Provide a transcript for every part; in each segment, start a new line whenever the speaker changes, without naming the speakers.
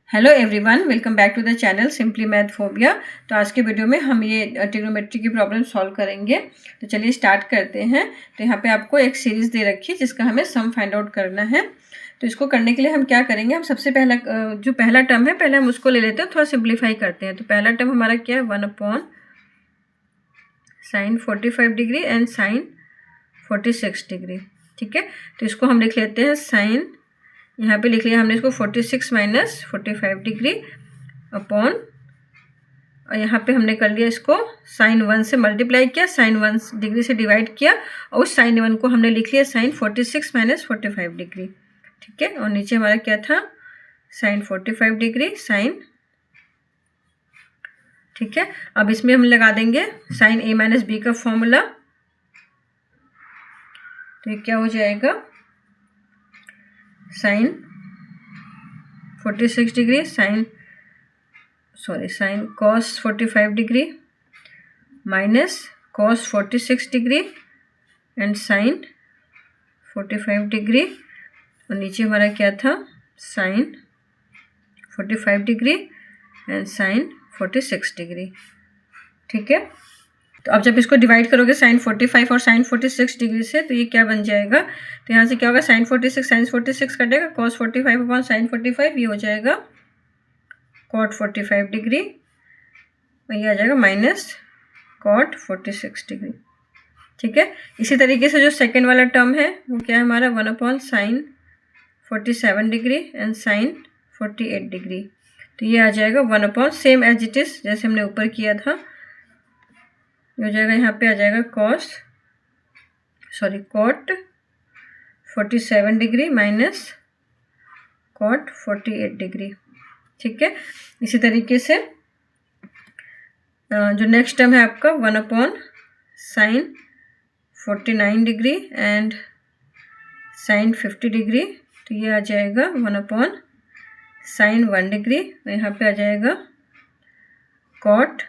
Hello everyone, welcome back to the channel simply Mathphobia. तो आज के वीडियो में हम ये ट्रिग्नोमेट्री की प्रॉब्लम सॉल्व करेंगे। तो चलिए स्टार्ट करते हैं। तो यहाँ पे आपको एक सीरीज़ दे रखी है जिसका हमें सम फाइंड आउट करना है। तो इसको करने के लिए हम क्या करेंगे, हम सबसे पहला जो पहला टर्म है पहले हम उसको ले लेते हैं, थोड़ा सिंप्लीफाई करते हैं। तो पहला टर्म हमारा क्या है, 1/sin 45 degree and sin 46 degree. ठीक है, तो इसको हम लिख लेते हैं साइन, यहाँ पे लिख लिया हमने इसको 46 माइनस 45 डिग्री अपॉन, और यहाँ पे हमने कर लिया इसको साइन 1 से मल्टीप्लाई किया, साइन 1 डिग्री से डिवाइड किया, और उस साइन 1 को हमने लिख लिया साइन 46 माइनस 45 डिग्री। ठीक है, और नीचे हमारा क्या था, साइन 45 डिग्री साइन। ठीक है, अब इसमें हम लगा देंगे साइन ए माइनस बी का फॉर्मूला। तो ये क्या हो जाएगा, sine 46 degree sine cos 45 degree minus cos 46 degree and sine 45 degree, और नीचे हमारा क्या था, sine 45 degree and sine 46 degree. ठीक है, तो अब जब इसको डिवाइड करोगे साइन 45 और साइन 46 डिग्री से, तो ये क्या बन जाएगा, तो यहाँ से क्या होगा, साइन 46 साइन 46 कटेगा, कॉस 45 अपॉन साइन 45, ये हो जाएगा कॉट 45 डिग्री, और ये आ जाएगा माइनस कॉट 46 डिग्री। ठीक है, इसी तरीके से जो सेकेंड वाला टर्म है वो क्या है हमारा, 1/sin 47 degree and sign 48 degree. तो ये आ जाएगा 1 सेम एज इट इज़ जैसे हमने ऊपर किया था, हो जाएगा यहाँ पे आ जाएगा cot 47 degree minus cot 48 degree. ठीक है, इसी तरीके से जो नेक्स्ट टर्म है आपका 1/sin 49 degree and sign 50 degree. तो ये आ जाएगा 1/sin 1 डिग्री, और यहाँ पे आ जाएगा cot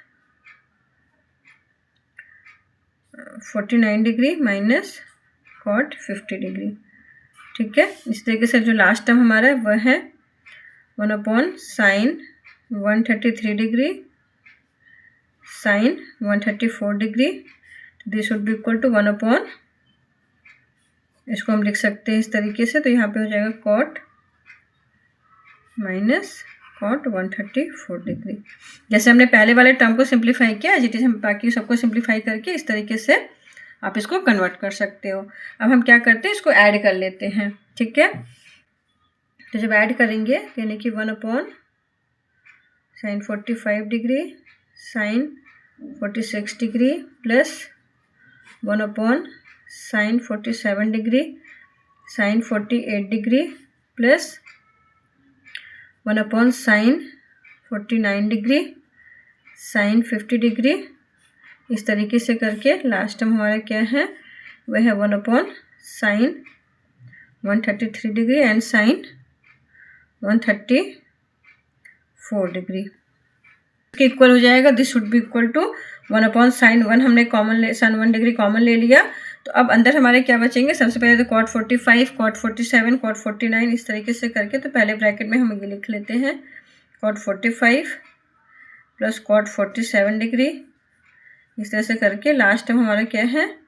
49 degree minus cot 50 degree. ठीक है, इस तरीके से जो लास्ट टर्म हमारा है वह है 1/sin 133 degree sine 134 degree. This would be equal to 1/, इसको हम लिख सकते हैं इस तरीके से। तो यहाँ पे हो जाएगा कॉट माइनस कॉट 134 डिग्री। जैसे हमने पहले वाले टर्म को सिंप्लीफाई किया, जिट इज हम बाकी सबको सिंप्लीफाई करके इस तरीके से आप इसको कन्वर्ट कर सकते हो। अब हम क्या करते हैं, इसको ऐड कर लेते हैं। ठीक है, तो जब ऐड करेंगे यानी कि 1/sin 45 degree sine 46 degree plus 1/sin 47 degree sine 48 degree plus 1/sin 49 degree sine 50 degree. इस तरीके से करके लास्ट टर्म हमारा क्या है, वह है 1/sin 133 degree and sine 134 degree के इक्वल हो जाएगा। This should be equal to 1/sin 1, हमने sin 1 डिग्री कॉमन ले लिया। तो अब अंदर हमारे क्या बचेंगे, सबसे पहले तो cot 45, cot 47, cot 49 इस तरीके से करके, तो पहले ब्रैकेट में हम ये लिख लेते हैं cot 45 प्लस cot 47 डिग्री, इस तरह से करके लास्ट टर्म हमारा क्या है,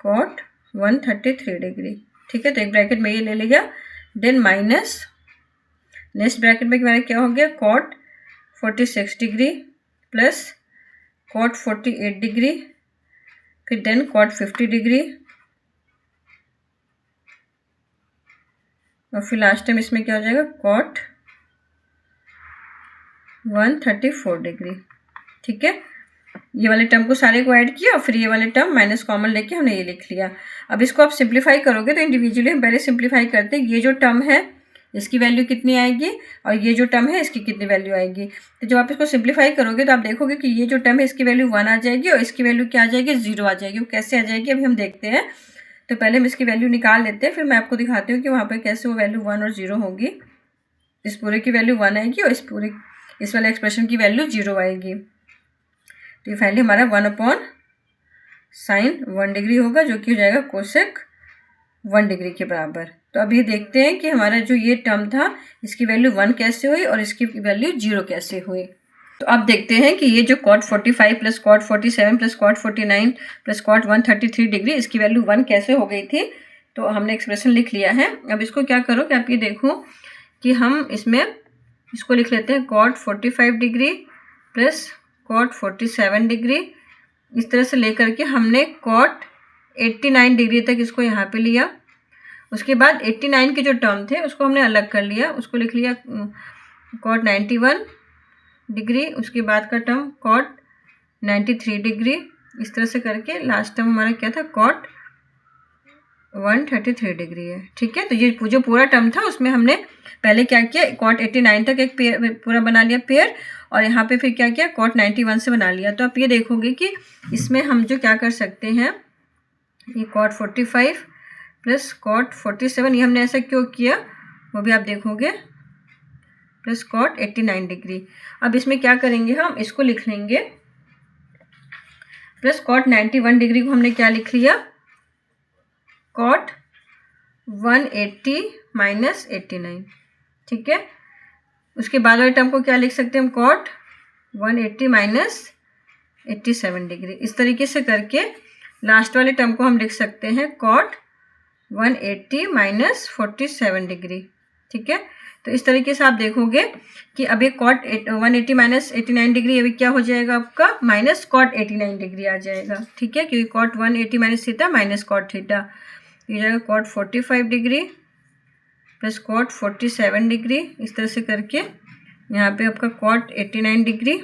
cot 133 डिग्री। ठीक है, तो एक ब्रैकेट में ये ले लिया, देन माइनस नेक्स्ट ब्रैकेट में हमारा क्या हो गया, cot 46 degree plus cot 48 degree, फिर देन cot 50 डिग्री, और फिर लास्ट टाइम इसमें क्या हो जाएगा, cot 134 डिग्री। ठीक है, ये वाले टर्म को सारे को ऐड किया और फिर ये वाले टर्म माइनस कॉमन लेके हमने ये लिख लिया। अब इसको आप सिंप्लीफाई करोगे तो इंडिविजुअली हम पहले सिंप्लीफाई करते हैं, ये जो टर्म है इसकी वैल्यू कितनी आएगी और ये जो टर्म है इसकी कितनी वैल्यू आएगी। तो जब आप इसको सिंप्लीफाई करोगे तो आप देखोगे कि ये जो टर्म है इसकी वैल्यू 1 आ जाएगी और इसकी वैल्यू क्या आ जाएगी, 0 आ जाएगी। वो कैसे आ जाएगी अभी हम देखते हैं। तो पहले हम इसकी वैल्यू निकाल लेते हैं, फिर मैं आपको दिखाती हूँ कि वहाँ पर कैसे वो वैल्यू 1 और 0 होगी। इस पूरे की वैल्यू 1 आएगी और इस वाले एक्सप्रेशन की वैल्यू 0 आएगी। तो ये फाइनली हमारा 1/sin 1 डिग्री होगा, जो कि हो जाएगा कोसेक 1 डिग्री के बराबर। तो अब ये देखते हैं कि हमारा जो ये टर्म था इसकी वैल्यू 1 कैसे हुई और इसकी वैल्यू 0 कैसे हुई। तो अब देखते हैं कि ये जो cot 45 plus cot 47 plus cot 49 plus cot 133 degree इसकी वैल्यू 1 कैसे हो गई थी। तो हमने एक्सप्रेशन लिख लिया है। अब इसको क्या करो कि आप ये देखो कि हम इसमें इसको लिख लेते हैं cot 45 degree plus cot 47 degree, इस तरह से लेकर के हमने cot 89 डिग्री तक इसको यहाँ पे लिया। उसके बाद 89 के जो टर्म थे उसको हमने अलग कर लिया, उसको लिख लिया cot 91 डिग्री, उसके बाद का टर्म cot 93 डिग्री, इस तरह से करके लास्ट टर्म हमारा क्या था cot 133 डिग्री है। ठीक है, तो ये जो पूरा टर्म था उसमें हमने पहले क्या किया, cot 89 तक एक पेयर पूरा बना लिया पेयर, और यहाँ पे फिर क्या किया cot 91 से बना लिया। तो आप ये देखोगे कि इसमें हम जो क्या कर सकते हैं, ये cot 45 प्लस cot 47, ये हमने ऐसा क्यों किया वो भी आप देखोगे, प्लस cot 89 डिग्री। अब इसमें क्या करेंगे, हम इसको लिख लेंगे प्लस cot 91 डिग्री को हमने क्या लिख लिया, cot 180 माइनस 89। ठीक है, उसके बाद वाले टर्म को क्या लिख सकते हैं हम, cot 180 माइनस 87 डिग्री। इस तरीके से करके लास्ट वाले टर्म को हम लिख सकते हैं cot 180 माइनस 47 डिग्री। ठीक है, तो इस तरीके से आप देखोगे कि अब ये cot 180 माइनस 89 डिग्री अभी क्या हो जाएगा आपका, माइनस cot 89 डिग्री आ जाएगा। ठीक है, क्योंकि cot 180 minus theta minus cot theta, ये जाएगा cot 45 degree plus cot 47 degree, इस तरह से करके यहाँ पे आपका cot 89 डिग्री।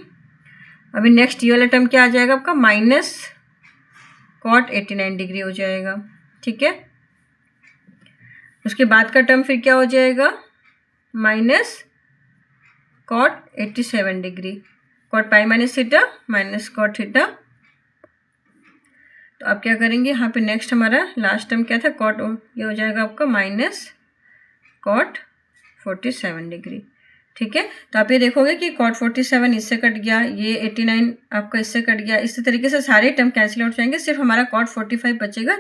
अभी नेक्स्ट ये वाला टर्म क्या आ जाएगा आपका, माइनस cot 89 डिग्री हो जाएगा। ठीक है, उसके बाद का टर्म फिर क्या हो जाएगा, minus cot 87 degree, cot pi minus theta minus cot theta. तो आप क्या करेंगे, यहाँ पे नेक्स्ट हमारा लास्ट टर्म क्या था, cot, ये हो जाएगा आपका माइनस cot 47 डिग्री। ठीक है, तो आप ये देखोगे कि cot 47 इससे कट गया, ये 89 आपका इससे कट गया, इसी तरीके से सारे टर्म कैंसिल आउट हो जाएंगे, सिर्फ हमारा cot 45 बचेगा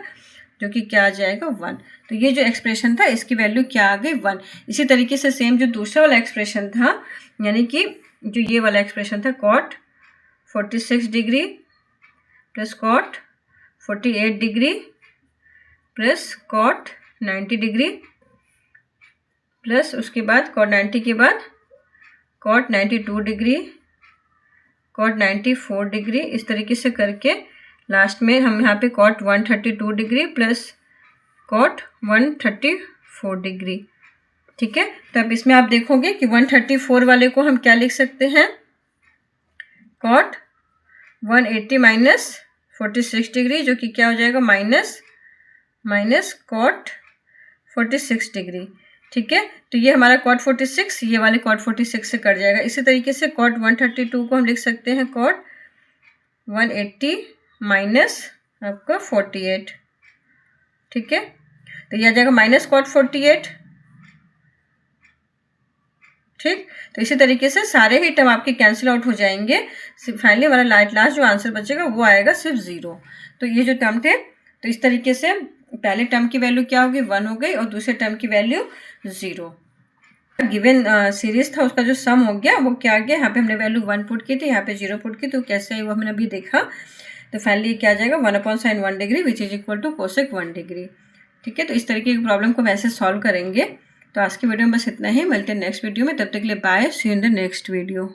जो कि क्या आ जाएगा 1। तो ये जो एक्सप्रेशन था इसकी वैल्यू क्या आ गई 1। इसी तरीके से सेम जो दूसरा वाला एक्सप्रेशन था, यानी कि जो ये वाला एक्सप्रेशन था cot 46 degree plus cot 48 degree plus cot 90 degree plus उसके बाद cot 90 के बाद cot 92 डिग्री, cot 94 डिग्री, इस तरीके से करके लास्ट में हम यहाँ पे cot 132 degree plus cot 134 degree. ठीक है, तो अब इसमें आप देखोगे कि 134 वाले को हम क्या लिख सकते हैं, cot 180 माइनस 46 डिग्री, जो कि क्या हो जाएगा माइनस cot 46 डिग्री। ठीक है, तो ये हमारा cot 46 ये वाले cot 46 से कट जाएगा। इसी तरीके से cot 132 को हम लिख सकते हैं cot 180 माइनस आपका 48। ठीक है, तो ये आ जाएगा माइनस cot 48। ठीक, तो इसी तरीके से सारे ही टर्म आपके कैंसिल आउट हो जाएंगे। फाइनली हमारा लास्ट जो आंसर बचेगा वो आएगा सिर्फ 0। तो ये जो टर्म थे, तो इस तरीके से पहले टर्म की वैल्यू क्या होगी 1 हो गई और दूसरे टर्म की वैल्यू 0। गिवन सीरीज था उसका जो सम हो गया वो क्या आ गया, यहाँ पे हमने वैल्यू 1 पुट की थी, यहाँ पे 0 पुट की, तो कैसे आई वो हमने अभी देखा। तो फाइनली क्या आ जाएगा 1/sin 1 degree which is equal to cosec 1 degree. ठीक है, तो इस तरीके की प्रॉब्लम को वैसे सॉल्व करेंगे। तो आज की वीडियो में बस इतना ही, मिलते हैं नेक्स्ट वीडियो में, तब तक के लिए bye, see you in the next video.